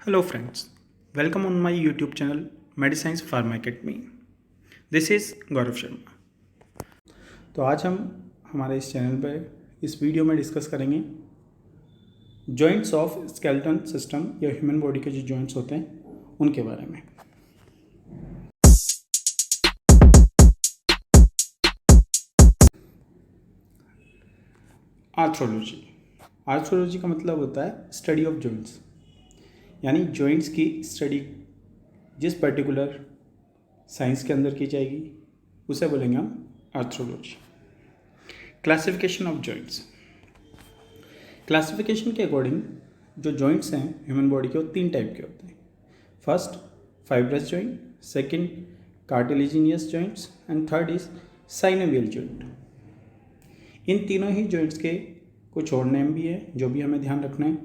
Hello friends, welcome on my YouTube channel Mediscience Pharma Academy. This is Gaurav Sharma. तो आज हम हमारे इस चैनल पर इस वीडियो में डिस्कस करेंगे जॉइंट्स ऑफ स्केलेटन सिस्टम या ह्यूमन बॉडी के जो जॉइंट्स होते हैं उनके बारे में। आर्थ्रोलॉजी का मतलब होता है स्टडी ऑफ जॉइंट्स, यानी जॉइंट्स की स्टडी जिस पर्टिकुलर साइंस के अंदर की जाएगी उसे बोलेंगे हम arthrology. Classification of joints. Classification के अकॉर्डिंग जो जॉइंट्स हैं ह्यूमन बॉडी के वो 3 टाइप के होते हैं। First fibrous joint, second cartilaginous joints and third is synovial joint. इन तीनों ही जॉइंट्स के कुछ और नेम भी है जो भी हमें ध्यान रखना है।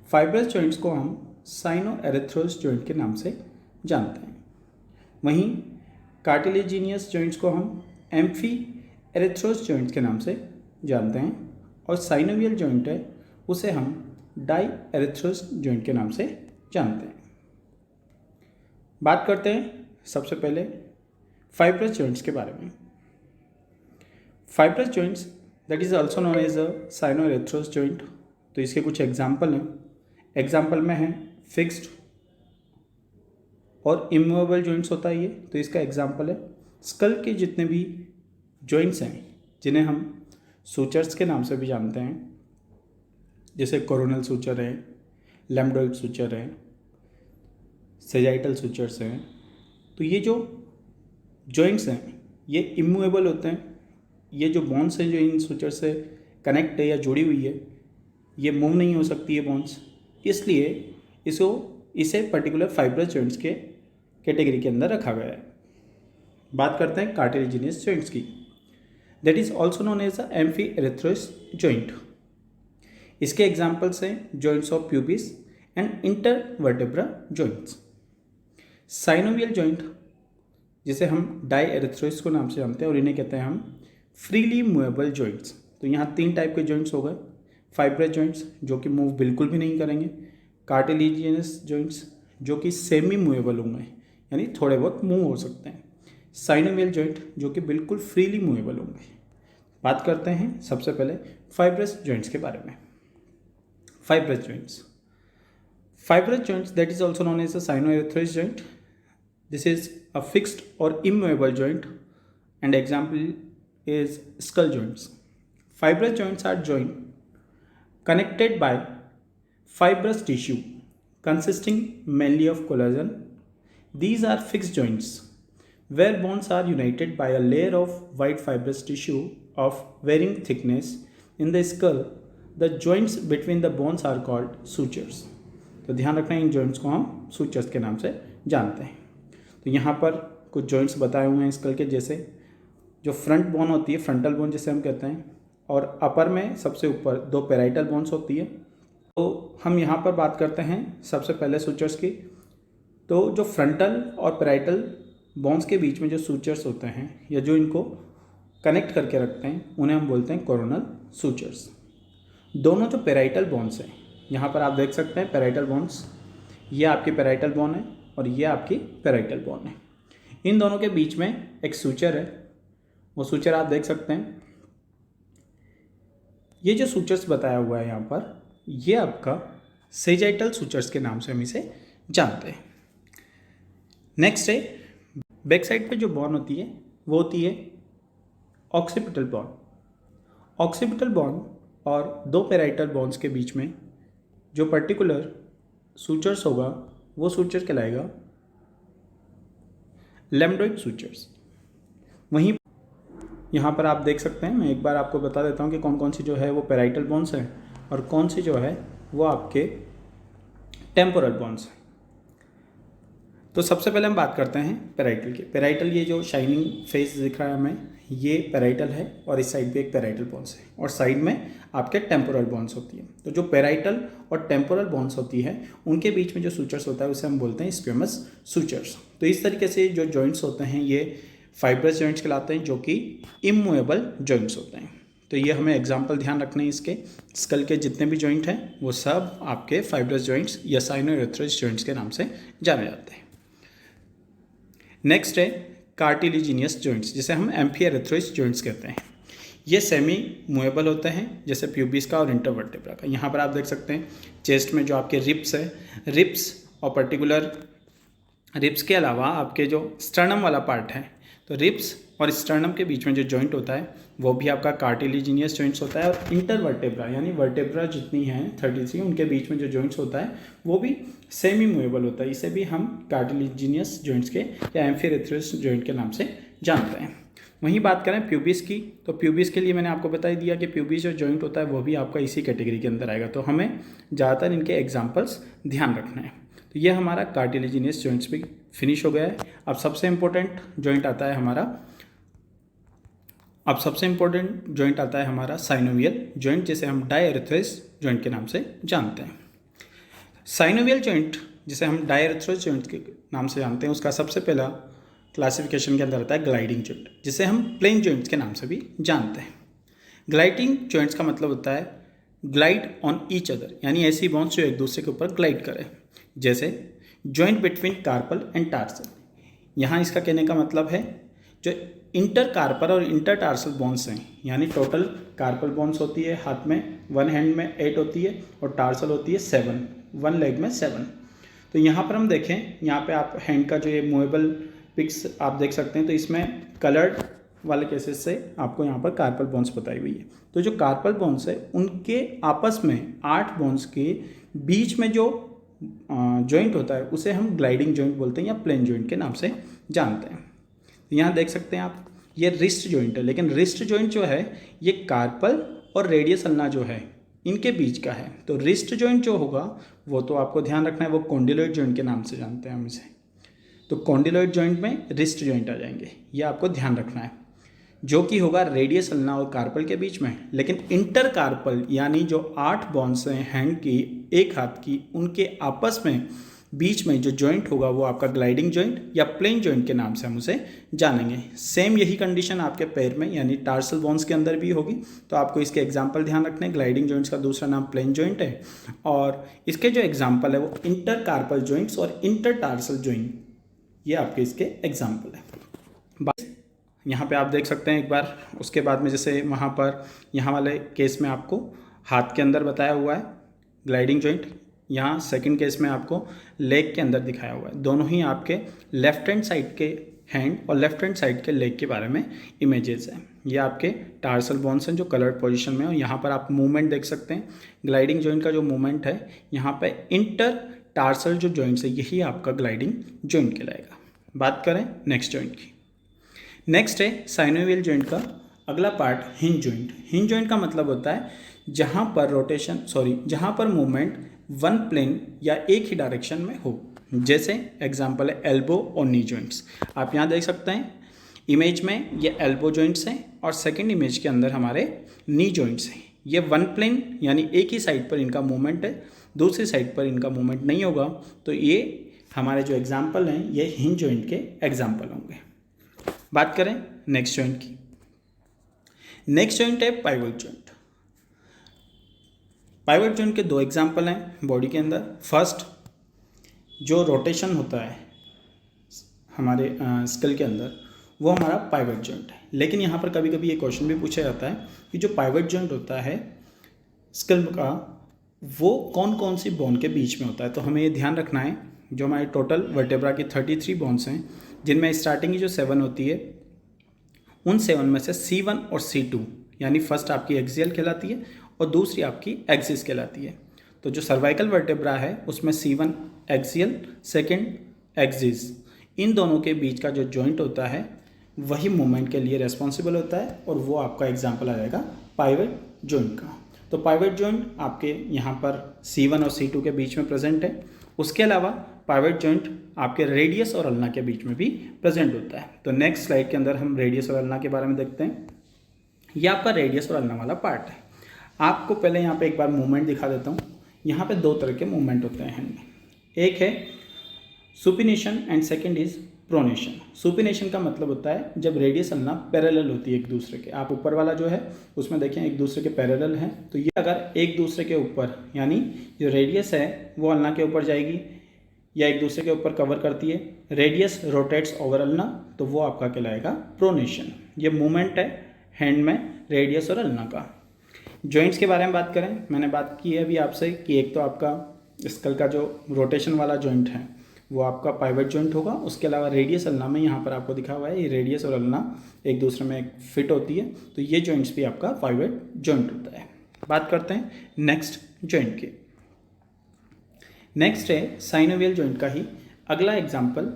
फाइब्रस जॉइंट्स को हम साइनोएरिथ्रोस जॉइंट के नाम से जानते हैं, वहीं कार्टिलेजिनियस जॉइंट्स को हम एम्फी एरिथ्रोस जॉइंट के नाम से जानते हैं, और साइनोवियल जॉइंट है उसे हम डाई एरिथ्रोस जॉइंट के नाम से जानते हैं। बात करते हैं सबसे पहले फाइब्रस जॉइंट्स के बारे में। Fibrous joints that is also known as a synarthrosis joint. तो इसके कुछ एग्जाम्पल हैं। एग्जाम्पल में है फिक्स्ड और इमूवेबल जॉइंट्स होता है ये, तो इसका एग्जाम्पल है स्कल के जितने भी जॉइंट्स हैं जिन्हें हम सूचर्स के नाम से भी जानते हैं, जैसे कोरोनल सूचर है, लैम्बडॉइड सूचर है, सेजाइटल सूचर्स हैं। तो ये जो जॉइंट्स हैं ये इमूवेबल होते हैं। ये जो बोन्स हैं जो इन सूचर से कनेक्ट है या जुड़ी हुई है, ये मूव नहीं हो सकती है बोन्स, इसलिए इसे पर्टिकुलर फाइब्रस जॉइंट्स के कैटेगरी के अंदर रखा गया है। बात करते हैं कार्टिलेजिनियस जॉइंट्स की, that is also known as a amphiarthrosis joint. इसके एग्जाम्पल्स हैं joints of pubis and intervertebra joints. Synovial joint जिसे हम डाई एरिथ्रोस को नाम से जानते हैं, और इन्हें कहते हैं हम फ्रीली मूवेबल जॉइंट्स। तो यहाँ 3 टाइप के जॉइंट्स हो गए। फाइब्रस जॉइंट्स जो कि मूव बिल्कुल भी नहीं करेंगे, कार्टिलेजिनियस जॉइंट्स जो कि सेमी मूवेबल होंगे यानी थोड़े बहुत मूव हो सकते हैं, साइनोवियल जॉइंट जो कि बिल्कुल फ्रीली मूवेबल होंगे। बात करते हैं सबसे पहले फाइब्रस जॉइंट्स के बारे में। Fibrous joints that is also known as a synarthrosis joint. This is a fixed और immovable joint and example is skull joints. Fibrous joints are joined connected by fibrous tissue consisting mainly of collagen. These are fixed joints where bones are united by a layer of white fibrous tissue of varying thickness. In the skull, the joints between the bones are called sutures. तो ध्यान रखना इन joints को हम sutures के नाम से जानते हैं। तो यहाँ पर कुछ जॉइंट्स बताए हुए हैं स्कल के, जैसे जो फ्रंट बोन होती है, फ्रंटल बोन जिसे हम कहते हैं, और अपर में सबसे ऊपर 2 पेराइटल बोन्स होती है। तो हम यहाँ पर बात करते हैं सबसे पहले सूचर्स की। तो जो फ्रंटल और पेराइटल बोन्स के बीच में जो सूचर्स होते हैं या जो इनको कनेक्ट करके रखते हैं उन्हें हम बोलते हैं कोरोनल सूचर्स। दोनों जो पेराइटल बोन्स हैं, यहाँ पर आप देख सकते हैं पेराइटल बोन्स, ये आपकी पेराइटल बोन है और ये आपकी पेराइटल बोन है। इन दोनों के बीच में एक सूचर है, वो सूचर आप देख सकते हैं। ये जो सूचर्स बताया हुआ है यहाँ पर, ये आपका सेजाइटल सूचर्स के नाम से हम इसे जानते हैं। नेक्स्ट है बैक साइड पे जो बोन होती है वो होती है ऑक्सीपिटल बोन। ऑक्सीपिटल बोन और 2 पेराइटल बोन्स के बीच में जो पर्टिकुलर सूचर्स होगा वो सूचर कहलाएगा लैम्बडॉइड सूचर्स। वहीं यहाँ पर आप देख सकते हैं, मैं एक बार आपको बता देता हूँ कि कौन कौन सी जो है वो पेराइटल बोन्स हैं और कौन सी जो है वो आपके टेम्पोरल बोन्स हैं। तो सबसे पहले हम बात करते हैं पेराइटल की। पेराइटल, ये जो शाइनिंग फेस दिख रहा है हमें, ये पेराइटल है और इस साइड पे एक पेराइटल बोन्स है और साइड में आपके टेम्पोरल बोन्स होती है। तो जो पेराइटल और टेम्पोरल बोन्स होती है उनके बीच में जो सूचर्स होता है उसे हम बोलते हैं स्क्वेमस सूचर्स। तो इस तरीके से जो जॉइंट्स होते हैं ये फाइब्रस जॉइंट्स कहलाते हैं जो कि इमूवेबल जॉइंट्स होते हैं। तो ये हमें एग्जाम्पल ध्यान रखने हैं इसके। स्कल के जितने भी जॉइंट हैं वो सब आपके फाइब्रस जॉइंट्स या साइनोइरेथ्रोइड जॉइंट्स के नाम से जाने जाते हैं। नेक्स्ट है कार्टिलेजिनियस जॉइंट्स, जिसे हम एम्फियरेथ्रोइड जॉइंट्स कहते हैं। ये सेमी मूवेबल होते हैं, जैसे प्यूबिस का और इंटरवर्टेब्रा का। यहाँ पर आप देख सकते हैं चेस्ट में जो आपके रिब्स है, रिब्स और पर्टिकुलर रिब्स के अलावा आपके जो स्टर्नम वाला पार्ट है, तो रिब्स और स्टर्नम के बीच में जो जॉइंट होता है वो भी आपका कार्टिलेजिनियस जॉइंट्स होता है। और इंटरवर्टेब्रा यानी वर्टेब्रा जितनी हैं 33 उनके बीच में जो जॉइंट्स होता है वो भी सेमी मूवेबल होता है। इसे भी हम कार्टिलेजिनियस जॉइंट्स के या एम्फियरेथ्रोइड जॉइंट के नाम से जानते हैं। वहीं बात करें प्यूबिस की, तो प्यूबिस के लिए मैंने आपको बता ही दिया कि प्यूबिस जो जॉइंट होता है वो भी आपका इसी कैटेगरी के अंदर आएगा। तो हमें ज़्यादातर इनके एग्जाम्पल्स ध्यान रखना है। तो ये हमारा कार्टिलेजिनियस जॉइंट्स भी फिनिश हो गया है। अब सबसे इम्पोर्टेंट जॉइंट आता है हमारा साइनोवियल जॉइंट, जिसे हम डायरेथ्रोइड जॉइंट के नाम से जानते हैं। साइनोवियल जॉइंट जिसे हम डायरेथ्रोइड जॉइंट के नाम से जानते हैं, उसका सबसे पहला क्लासिफिकेशन के अंदर आता है ग्लाइडिंग जॉइंट, जिसे हम प्लेन जॉइंट्स के नाम से भी जानते हैं। ग्लाइडिंग जॉइंट्स का मतलब होता है ग्लाइड ऑन ईच अदर, यानी ऐसी बोन्स जो एक दूसरे के ऊपर ग्लाइड करें, जैसे joint between carpal and tarsal. यहाँ इसका कहने का मतलब है जो इंटर कार्पल और इंटर टार्सल बोन्स हैं, यानी टोटल कार्पल बोन्स होती है हाथ में, वन हैंड में 8 होती है और टार्सल होती है 7, वन लेग में 7। तो यहाँ पर हम देखें, यहाँ पे आप हैंड का जो ये मूवेबल पिक्स आप देख सकते हैं, तो इसमें कलर्ड वाले केसेस से आपको यहाँ पर कार्पल बोन्स बताई हुई है। तो जो कार्पल बोन्स है उनके आपस में 8 बोन्स के बीच में जो जॉइंट होता है उसे हम ग्लाइडिंग जॉइंट बोलते हैं या प्लेन जॉइंट के नाम से जानते हैं। यहाँ देख सकते हैं आप, ये रिस्ट जॉइंट है, लेकिन रिस्ट जॉइंट जो है ये कार्पल और रेडियस अल्ना जो है इनके बीच का है। तो रिस्ट जॉइंट जो होगा वो तो आपको ध्यान रखना है, वो कॉन्डिलॉइड जॉइंट के नाम से जानते हैं हम इसे। तो कॉन्डिलॉइड जॉइंट में रिस्ट जॉइंट आ जाएंगे, ये आपको ध्यान रखना है, जो कि होगा रेडियस अल्ना और कार्पल के बीच में। लेकिन इंटर कार्पल यानी जो 8 बोन्स हैं हैंड की, एक हाथ की, उनके आपस में बीच में जो जॉइंट होगा वो आपका ग्लाइडिंग जॉइंट या प्लेन जॉइंट के नाम से हम उसे जानेंगे। सेम यही कंडीशन आपके पैर में यानी टार्सल बोन्स के अंदर भी होगी। तो आपको इसके एग्जाम्पल ध्यान रखने हैं। ग्लाइडिंग जॉइंट्स का दूसरा नाम प्लेन जॉइंट है, और इसके जो एग्जाम्पल है वो इंटर कार्पल जॉइंट्स और इंटर टार्सल जॉइंट, ये आपके इसके एग्जाम्पल है। यहाँ पे आप देख सकते हैं एक बार, उसके बाद में जैसे वहाँ पर यहाँ वाले केस में आपको हाथ के अंदर बताया हुआ है ग्लाइडिंग जॉइंट, यहाँ सेकंड केस में आपको लेग के अंदर दिखाया हुआ है। दोनों ही आपके लेफ्ट हैंड साइड के हैंड और लेफ्ट हैंड साइड के लेग के बारे में इमेजेस हैं। ये आपके टार्सल बोन्स हैं जो कलर्ड पोजीशन में, और यहाँ पर आप मूवमेंट देख सकते हैं। ग्लाइडिंग जॉइंट का जो मूवमेंट है यहाँ पे इंटर टार्सल जो जॉइंट्स है यही आपका ग्लाइडिंग जॉइंट कहलाएगा। बात करें नेक्स्ट जॉइंट की। नेक्स्ट है साइनोवियल जॉइंट का अगला part hinge joint. Hinge joint का मतलब होता है जहाँ पर मूवमेंट वन प्लेन या एक ही डायरेक्शन में हो। जैसे एग्जांपल है एल्बो और नी जॉइंट्स। आप यहाँ देख सकते हैं इमेज में ये एल्बो जॉइंट्स हैं और सेकंड इमेज के अंदर हमारे नी जॉइंट्स हैं। ये वन प्लेन यानी एक ही साइड पर इनका मूवमेंट है, दूसरी साइड पर इनका मूवमेंट नहीं होगा। तो ये हमारे जो एग्जाम्पल हैं ये हिंज जॉइंट के एग्जाम्पल होंगे। बात करें नेक्स्ट जॉइंट की। नेक्स्ट जॉइंट है पाइवट जॉइंट। पाइवट जॉइंट के 2 एग्जाम्पल हैं बॉडी के अंदर। फर्स्ट, जो रोटेशन होता है हमारे स्कल के अंदर वो हमारा पाइवट जॉइंट है। लेकिन यहाँ पर कभी कभी ये क्वेश्चन भी पूछा जाता है कि जो पाइवट जॉइंट होता है स्कल का वो कौन कौन सी बोन के बीच में होता है। तो हमें ये ध्यान रखना है जो हमारे टोटल वर्टेब्रा की 33 बोन्स हैं, जिनमें स्टार्टिंग की जो 7 होती है उन 7 में से C1 और C2 यानी फर्स्ट आपकी एक्सियल कहलाती है और दूसरी आपकी एक्सिस कहलाती है। तो जो सर्वाइकल वर्टेब्रा है उसमें C1 एक्सियल, सेकंड एक्सिस, इन दोनों के बीच का जो जॉइंट होता है वही मूवमेंट के लिए रेस्पॉन्सिबल होता है, और वो आपका एग्जाम्पल आ जाएगा पाइवट जॉइंट का। तो पाइवट जॉइंट आपके यहाँ पर C1 और C2 के बीच में प्रेजेंट है। उसके अलावा पाइवट जॉइंट आपके रेडियस और अल्ना के बीच में भी प्रेजेंट होता है। तो नेक्स्ट स्लाइड के अंदर हम रेडियस और अल्ना के बारे में देखते हैं। ये आपका रेडियस और अल्ना वाला पार्ट है। आपको पहले यहाँ पे एक बार मूवमेंट दिखा देता हूँ। यहाँ पे 2 तरह के मूवमेंट होते हैं हैंड में। एक है supination and second is pronation. Supination का मतलब होता है जब रेडियस अल्ना पैरेलल होती है एक दूसरे के। आप ऊपर वाला जो है उसमें देखें एक दूसरे के पैरेलल हैं, तो ये अगर एक दूसरे के ऊपर यानी जो रेडियस है वो अल्ना के ऊपर जाएगी या एक दूसरे के ऊपर कवर करती है, रेडियस रोटेट्स ओवर अल्ना, तो वो आपका कहलाएगा प्रोनेशन। ये मूवमेंट है हैंड में रेडियस और अल्ना का। जॉइंट्स के बारे में बात करें, मैंने बात की है अभी आपसे कि एक तो आपका स्कल का जो रोटेशन वाला जॉइंट है वो आपका पाइवट जॉइंट होगा। उसके अलावा रेडियस अल्ना में यहाँ पर आपको दिखा हुआ है, ये रेडियस और अल्ना एक दूसरे में फिट होती है, तो ये जॉइंट्स भी आपका पाइवट जॉइंट होता है। बात करते हैं नेक्स्ट जॉइंट की। नेक्स्ट है साइनोवियल जॉइंट का ही अगला एग्जाम्पल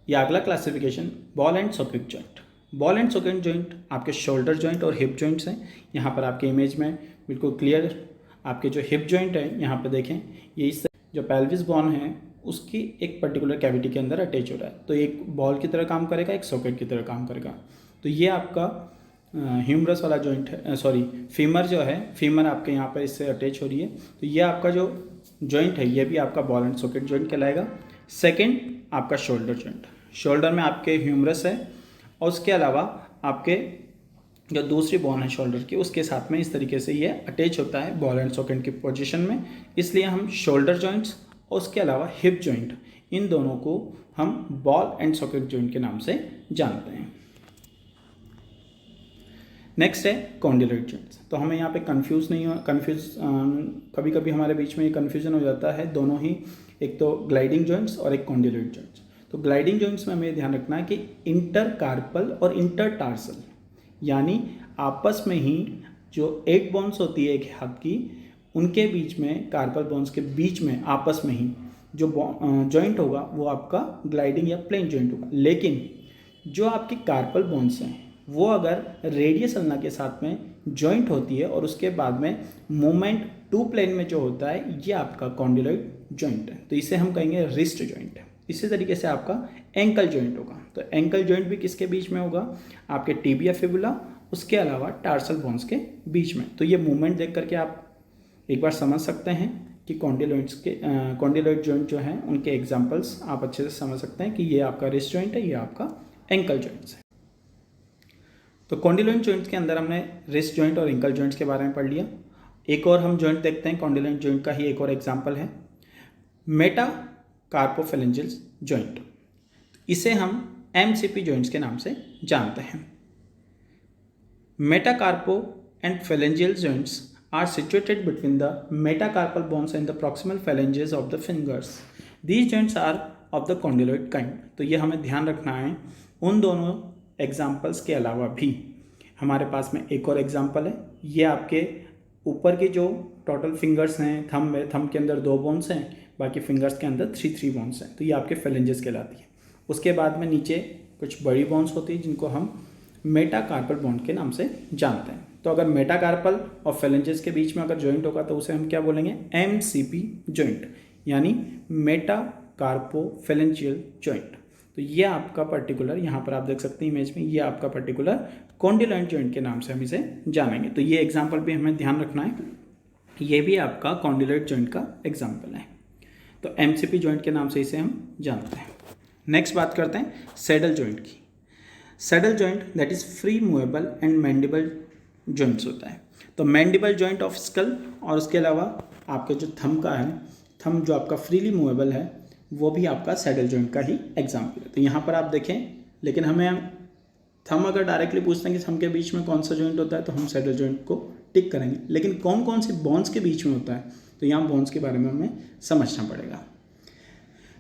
या अगला classification ball and socket joint. Ball and socket joint आपके शोल्डर जॉइंट और हिप जॉइंट्स हैं। यहाँ पर आपके इमेज में बिल्कुल क्लियर आपके जो हिप जॉइंट है यहाँ पर देखें, ये इस जो पेल्विस बोन है उसकी एक पर्टिकुलर कैविटी के अंदर अटैच हो रहा है, तो एक बॉल की तरह काम करेगा, एक सॉकेट की तरह काम करेगा। तो ये आपका ह्यूमरस वाला जॉइंट है, सॉरी फीमर जो है, फीमर आपके यहाँ पर इससे अटैच हो रही है, तो ये आपका जो जॉइंट है ये भी आपका बॉल एंड सॉकेट जॉइंट कहलाएगा। सेकेंड आपका शोल्डर जॉइंट, शोल्डर में आपके ह्यूमरस है और उसके अलावा आपके जो दूसरी बोन है शोल्डर की उसके साथ में इस तरीके से ये अटैच होता है बॉल एंड सॉकेट की पोजीशन में, इसलिए हम शोल्डर जॉइंट्स और उसके अलावा हिप जॉइंट इन दोनों को हम बॉल एंड सॉकेट जॉइंट के नाम से जानते हैं। नेक्स्ट है कॉन्डिलोइड जॉइंट्स। तो हमें यहाँ पे कभी कभी हमारे बीच में ये कन्फ्यूजन हो जाता है दोनों ही, एक तो ग्लाइडिंग जॉइंट्स और एक कॉन्डिलोइड जॉइंट्स। तो ग्लाइडिंग जॉइंट्स में हमें ध्यान रखना है कि इंटरकार्पल और इंटरटार्सल यानी आपस में ही जो एक बोन्स होती है एक हाथ की, उनके बीच में कार्पल बोन्स के बीच में आपस में ही जो जॉइंट होगा वो आपका ग्लाइडिंग या प्लेन जॉइंट होगा। लेकिन जो आपकी कार्पल बोन्स हैं वो अगर रेडियस अल्ना के साथ में जॉइंट होती है और उसके बाद में मूवमेंट टू प्लेन में जो होता है ये आपका कॉन्डिलोइड जॉइंट है, तो इसे हम कहेंगे रिस्ट जॉइंट है। इसी तरीके से आपका एंकल जॉइंट होगा, तो एंकल जॉइंट भी किसके बीच में होगा, आपके टिबिया फिबुला उसके अलावा टार्सल बोन्स के बीच में। तो ये मूवमेंट देख करके आप एक बार समझ सकते हैं कि कॉन्डिलोइड जॉइंट जो हैं उनके एग्जांपल्स आप अच्छे से समझ सकते हैं कि ये आपका रिस्ट जॉइंट है, ये आपका एंकल जॉइंट्स है। तो कॉन्डिलोइड जॉइंट्स के अंदर हमने रिस्ट जॉइंट और एंकल जॉइंट्स के बारे में पढ़ लिया। एक और हम जॉइंट देखते हैं, कॉन्डिलोइड जॉइंट का ही एक और एग्जाम्पल है मेटाकार्पोफेलेंजियल जॉइंट। इसे हम MCP जॉइंट्स के नाम से जानते हैं। Metacarpo and phalangeal joints are situated between the metacarpal bones and the proximal phalanges of the fingers. These joints are of the condyloid kind. तो ये हमें ध्यान रखना है। उन दोनों एग्जाम्पल्स के अलावा भी हमारे पास में एक और एग्जाम्पल है। ये आपके ऊपर के जो टोटल फिंगर्स हैं, थंब के अंदर 2 बोन्स हैं, बाकी फिंगर्स के अंदर 3 बोन्स हैं, तो ये आपके फेलेंजेस कहलाती है। उसके बाद में नीचे कुछ बड़ी बोन्स होती है जिनको हम मेटाकार्पल बोन के नाम से जानते हैं। तो अगर मेटाकार्पल और फेलेंजेस के बीच में अगर जॉइंट होगा तो उसे हम क्या बोलेंगे, MCP जॉइंट यानी मेटाकार्पोफेलेंजियल जॉइंट। तो ये आपका पर्टिकुलर, यहाँ पर आप देख सकते हैं इमेज में, ये आपका पर्टिकुलर कॉन्डिलोइड जॉइंट के नाम से हम इसे जानेंगे। तो ये एग्जाम्पल भी हमें ध्यान रखना है, ये भी आपका कॉन्डिलोइड जॉइंट का एग्जाम्पल है। तो MCP जॉइंट के नाम से इसे हम जानते हैं। नेक्स्ट बात करते हैं सैडल जॉइंट की। Saddle joint that is free movable and mandible joints होता है। तो मैंडिबल जॉइंट ऑफ स्कल और उसके अलावा आपके जो थंब का है, थंब जो आपका फ्रीली मूवेबल है वो भी आपका सैडल जॉइंट का ही एग्जाम्पल है। तो यहाँ पर आप देखें, लेकिन हमें थंब अगर डायरेक्टली पूछते हैं कि थंब के बीच में कौन सा जॉइंट होता है तो हम सैडल जॉइंट को टिक करेंगे, लेकिन कौन कौन से बोन्स के बीच में होता है तो यहाँ बोन्स के बारे में हमें समझना पड़ेगा।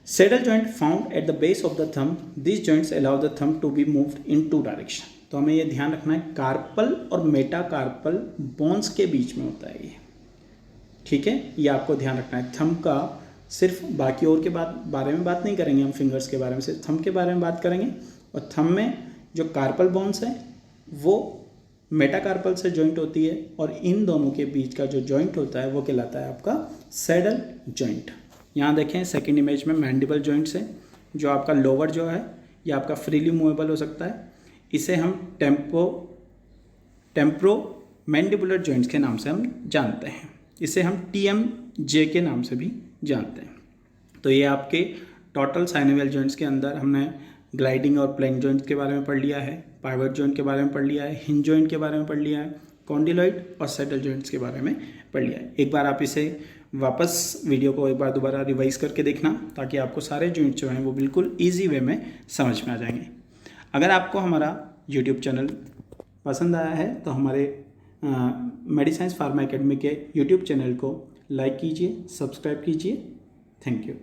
Saddle joint found at the base of the thumb, this joints allow the thumb to be moved in 2 direction. तो हमें ये ध्यान रखना है कार्पल और मेटाकार्पल बोन्स के बीच में होता है ये, ठीक है, ये आपको ध्यान रखना है। थंब का सिर्फ बाकी और के बारे में बात नहीं करेंगे हम, फिंगर्स के बारे में, सिर्फ थंब के बारे में बात करेंगे। और थंब में जो कार्पल बोन्स है वो मेटाकार्पल से जॉइंट होती है और इन दोनों के बीच का जो जॉइंट होता है वो कहलाता है आपका सैडल जॉइंट। यहाँ देखें सेकंड इमेज में मैंडिबल जॉइंट्स है, जो आपका लोअर जो है ये आपका फ्रीली मूवेबल हो सकता है, इसे हम टेम्प्रो मैंडिबुलर जॉइंट्स के नाम से हम जानते हैं। इसे हम TMJ के नाम से भी जानते हैं। तो ये आपके टोटल साइनोवियल जॉइंट्स के अंदर हमने ग्लाइडिंग और प्लैंक जॉइंट के बारे में पढ़ लिया है, पाइवट जॉइंट के बारे में पढ़ लिया है, हिंज जॉइंट के बारे में पढ़ लिया है, कॉन्डिलॉइड और सैडल जॉइंट्स के बारे में पढ़ लिया है। एक बार आप इसे वापस वीडियो को एक बार दोबारा रिवाइज करके देखना, ताकि आपको सारे जॉइंट्स जो हैं वो बिल्कुल ईजी वे में समझ में आ जाएंगे। अगर आपको हमारा यूट्यूब चैनल पसंद आया है तो हमारे मेडिसाइंस फार्मा एकेडमी के यूट्यूब चैनल को लाइक कीजिए, सब्सक्राइब कीजिए। Thank you.